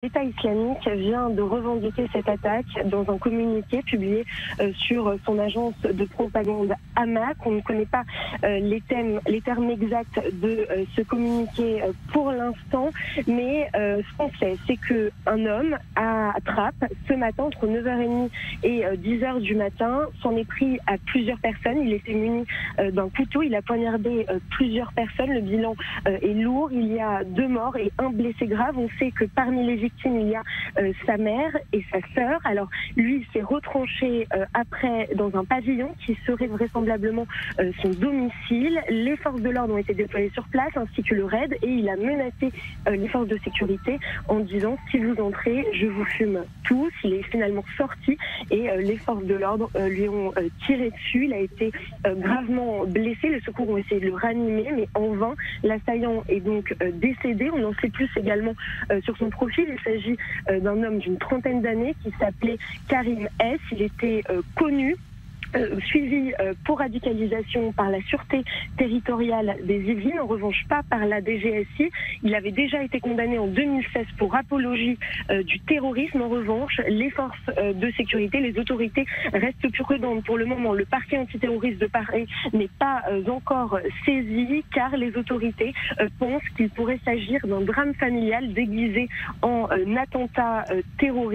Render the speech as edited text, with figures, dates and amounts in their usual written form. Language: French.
L'État islamique vient de revendiquer cette attaque dans un communiqué publié sur son agence de propagande Hama. On ne connaît pas les termes exacts de ce communiqué pour l'instant, mais ce qu'on sait, c'est qu'un homme à Trappes, ce matin, entre 9h30 et 10h du matin, s'en est pris à plusieurs personnes. Il était muni d'un couteau, il a poignardé plusieurs personnes. Le bilan est lourd, il y a 2 morts et 1 blessé grave. On sait que parmi les victimes, il y a sa mère et sa sœur. Alors lui, il s'est retranché après dans un pavillon qui serait vraisemblablement son domicile. Les forces de l'ordre ont été déployées sur place ainsi que le RAID et il a menacé les forces de sécurité en disant « si vous entrez, je vous fume tous ». Il est finalement sorti et les forces de l'ordre lui ont tiré dessus. Il a été gravement blessé. Les secours ont essayé de le ranimer mais en vain. L'assaillant est donc décédé. On en sait plus également sur son profil. Il s'agit d'un homme d'une trentaine d'années qui s'appelait Karim S. Il était connu, suivi pour radicalisation par la Sûreté territoriale des Yvelines, en revanche pas par la DGSI. Il avait déjà été condamné en 2016 pour apologie du terrorisme. En revanche, les forces de sécurité, les autorités restent prudentes pour le moment. Le parquet antiterroriste de Paris n'est pas encore saisi car les autorités pensent qu'il pourrait s'agir d'un drame familial déguisé en attentat terroriste.